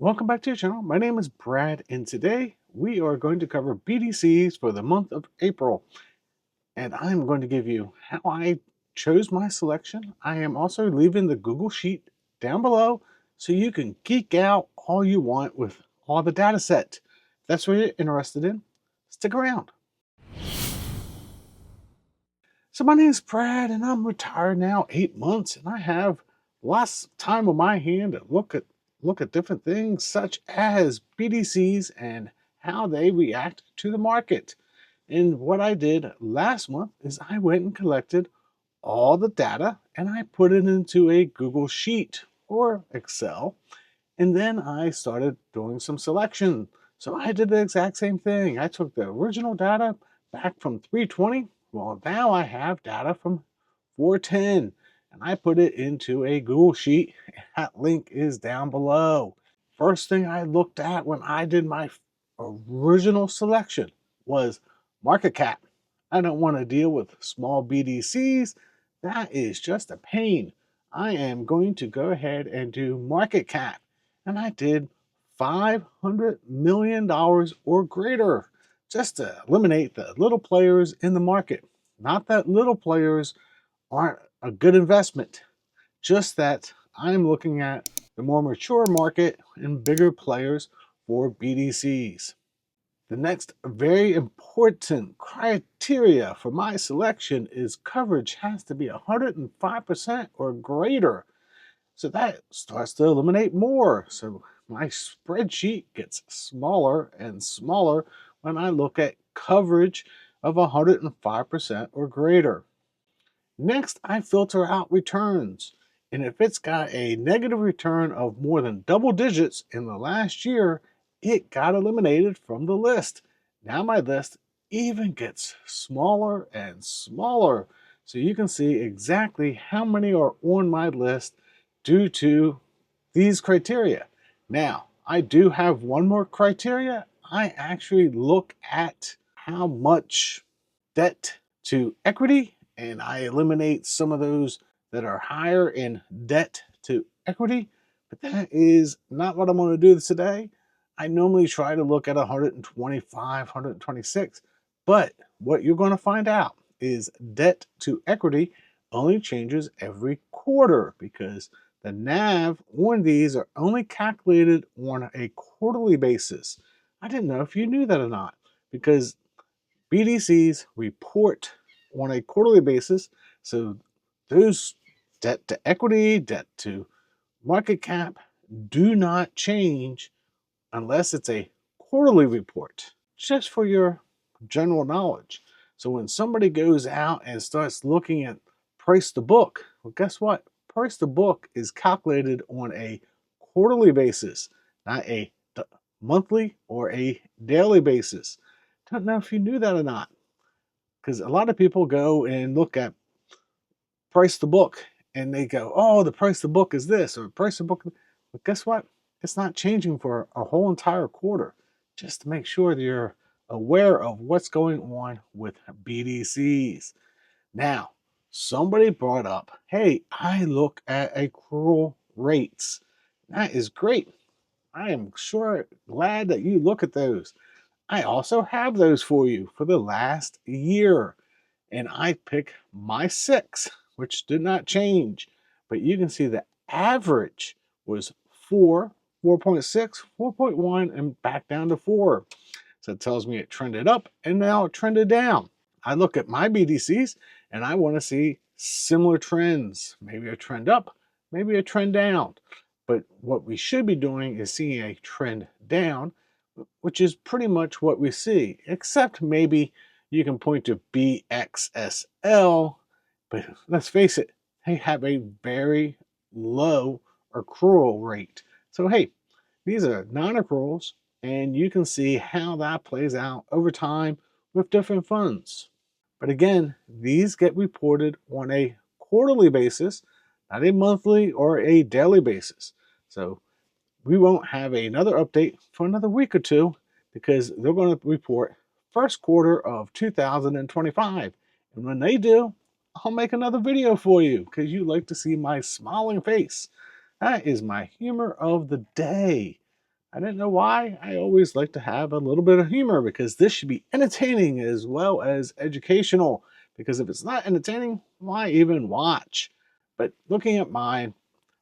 Welcome back to your channel. My name is Brad, and today we are going to cover BDCs for the month of April. And I'm going to give you how I chose my selection. I am also leaving the Google Sheet down below so you can geek out all you want with all the data set. If that's what you're interested in, stick around. So my name is Brad, and I'm retired now 8 months, and I have lots of time on my hand to look at different things such as BDCs and how they react to the market. And what I did last month is I went and collected all the data and I put it into a Google Sheet or Excel, and then I started doing some selection. So I did the exact same thing. I took the original data back from 320. Well, now I have data from 410 and I put it into a Google Sheet. That link is down below. First thing I looked at when I did my original selection was market cap. I don't want to deal with small BDCs. That is just a pain. I am going to go ahead and do market cap. And I did $500 million or greater just to eliminate the little players in the market. Not that little players aren't a good investment, just that I'm looking at the more mature market and bigger players for BDCs. The next very important criteria for my selection is coverage has to be 105% or greater. So that starts to eliminate more. So my spreadsheet gets smaller and smaller when I look at coverage of 105% or greater. Next, I filter out returns. And if it's got a negative return of more than double digits in the last year, it got eliminated from the list. Now my list even gets smaller and smaller. So you can see exactly how many are on my list due to these criteria. Now, I do have one more criteria. I actually look at how much debt to equity, and I eliminate some of those that are higher in debt to equity. But that is not what I'm going to do today. I normally try to look at 125, 126. But what you're going to find out is debt to equity only changes every quarter because the NAV on these are only calculated on a quarterly basis. I didn't know if you knew that or not because BDCs report on a quarterly basis, so those debt to equity, debt to market cap do not change unless it's a quarterly report, just for your general knowledge. So when somebody goes out and starts looking at price to book, well, guess what? Price to book is calculated on a quarterly basis, not a monthly or a daily basis. Don't know if you knew that or not, because a lot of people go and look at price to book and they go, oh, the price to book is this or price to book. But guess what? It's not changing for a whole entire quarter. Just to make sure that you're aware of what's going on with BDCs. Now, somebody brought up, hey, I look at accrual rates. That is great. I am sure glad that you look at those. I also have those for you for the last year. And I pick my 6, which did not change. But you can see the average was 4, 4.6, 4.1, and back down to 4. So it tells me it trended up and now it trended down. I look at my BDCs and I want to see similar trends. Maybe a trend up, maybe a trend down. But what we should be doing is seeing a trend down, which is pretty much what we see, except maybe you can point to BXSL, but let's face it, they have a very low accrual rate. So hey, these are non-accruals, and you can see how that plays out over time with different funds. But again, these get reported on a quarterly basis, not a monthly or a daily basis. So we won't have another update for another week or two because they're going to report first quarter of 2025. And when they do, I'll make another video for you because you like to see my smiling face. That is my humor of the day. I didn't know why. I always like to have a little bit of humor because this should be entertaining as well as educational. Because if it's not entertaining, why even watch? But looking at mine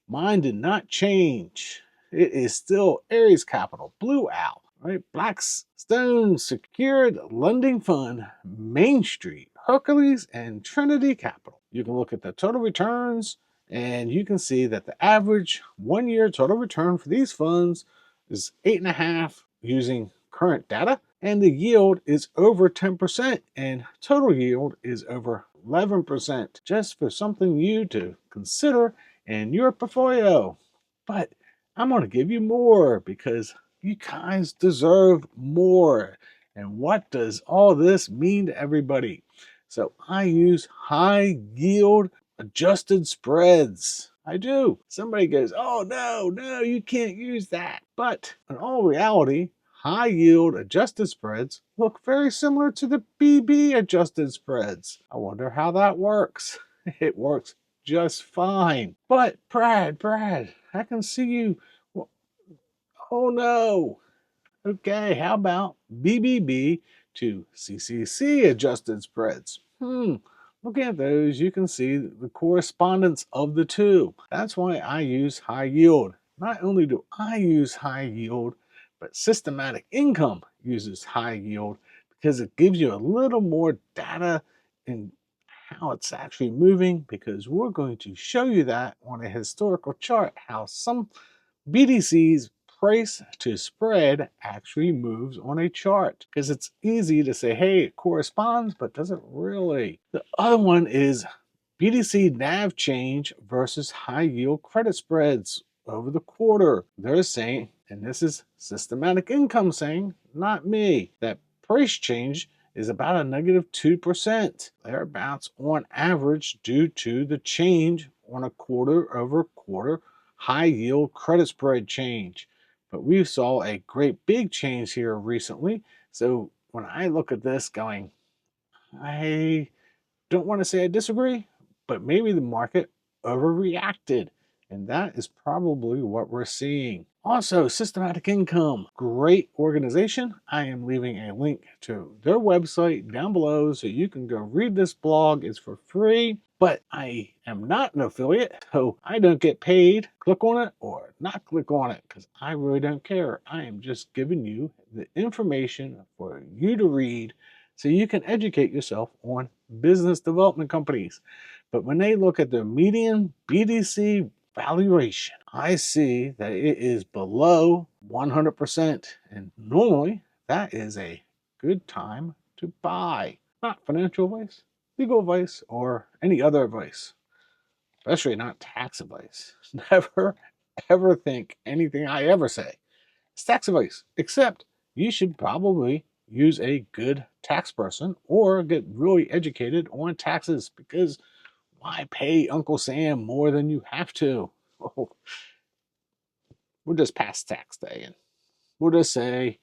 did not change. It is still Aries Capital, Blue Owl, right? Blackstone Secured Lending Fund, Main Street, Hercules, and Trinity Capital. You can look at the total returns and you can see that the average 1 year total return for these funds is 8.5 using current data, and the yield is over 10%, and total yield is over 11%. Just for something you to consider in your portfolio. But I'm going to give you more because you guys deserve more. And what does all this mean to everybody? So I use high yield adjusted spreads. I do. Somebody goes, oh, no, you can't use that. But in all reality, high yield adjusted spreads look very similar to the BB adjusted spreads. I wonder how that works. It works just fine. But Brad, I can see you. Oh no. Okay, how about BBB to CCC adjusted spreads? Looking at those, you can see the correspondence of the two. That's why I use high yield. Not only do I use high yield, but systematic income uses high yield because it gives you a little more data in how it's actually moving, because we're going to show you that on a historical chart how some BDCs price to spread actually moves on a chart, because it's easy to say, hey, it corresponds, but does it really? The other one is BDC NAV change versus high yield credit spreads over the quarter. They're saying, and this is systematic income saying, not me, that price change is about a -2%, thereabouts on average, due to the change on a quarter-over-quarter high yield credit spread change. But we saw a great big change here recently. So when I look at this going, I don't want to say I disagree, but maybe the market overreacted. And that is probably what we're seeing. Also, Systematic Income, great organization. I am leaving a link to their website down below so you can go read this blog. It's for free, but I am not an affiliate, so I don't get paid. Click on it or not click on it because I really don't care. I am just giving you the information for you to read so you can educate yourself on business development companies. But when they look at the median BDC valuation, I see that it is below 100%. And normally that is a good time to buy. Not financial advice, legal advice, or any other advice, especially not tax advice. Never, ever think anything I ever say is tax advice, except you should probably use a good tax person or get really educated on taxes, because why pay Uncle Sam more than you have to? Oh, we're just past tax day, and we'll just say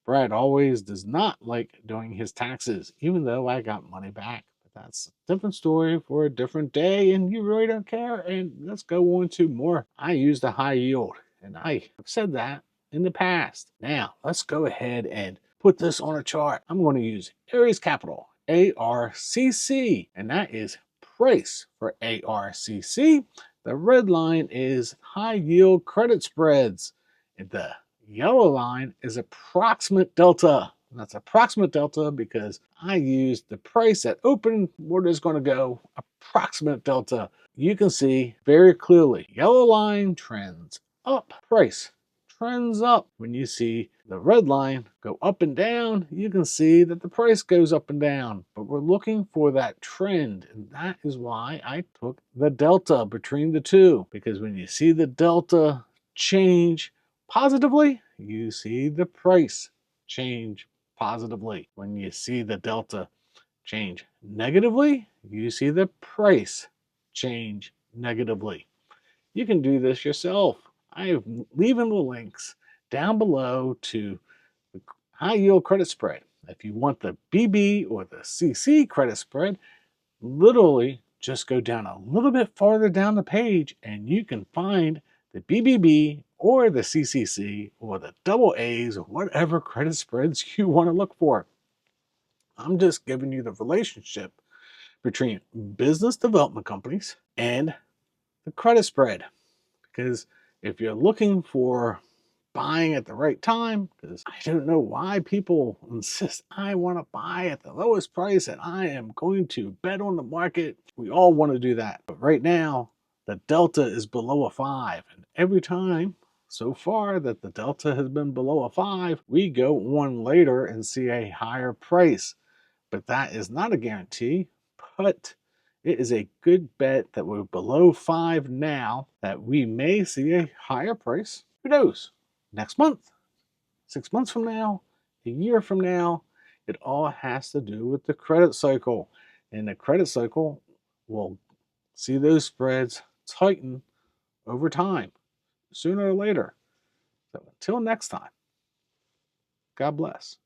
Brad always does not like doing his taxes, even though I got money back. But that's a different story for a different day, and you really don't care. And let's go on to more. I used a high yield, and I have said that in the past. Now, let's go ahead and put this on a chart. I'm going to use Aries Capital, ARCC, and that is price for ARCC. The red line is high yield credit spreads. The yellow line is approximate delta. And that's approximate delta because I used the price at open. We're just going to go approximate delta. You can see very clearly, yellow line trends up, price trends up. When you see the red line go up and down, you can see that the price goes up and down. But we're looking for that trend, and that is why I took the delta between the two. Because when you see the delta change positively, you see the price change positively. When you see the delta change negatively, you see the price change negatively. You can do this yourself. I am leaving the links down below to the high yield credit spread. If you want the BB or the CC credit spread, literally just go down a little bit farther down the page and you can find the BBB or the CCC or the double A's or whatever credit spreads you want to look for. I'm just giving you the relationship between business development companies and the credit spread. Because if you're looking for buying at the right time, because I don't know why people insist I want to buy at the lowest price and I am going to bet on the market. We all want to do that. But right now, the delta is below a 5. And every time so far that the delta has been below a 5, we go on later and see a higher price. But that is not a guarantee. But it is a good bet that we're below 5 now, that we may see a higher price. Who knows? Next month, 6 months from now, a year from now. It all has to do with the credit cycle. And the credit cycle will see those spreads tighten over time, sooner or later. So until next time, God bless.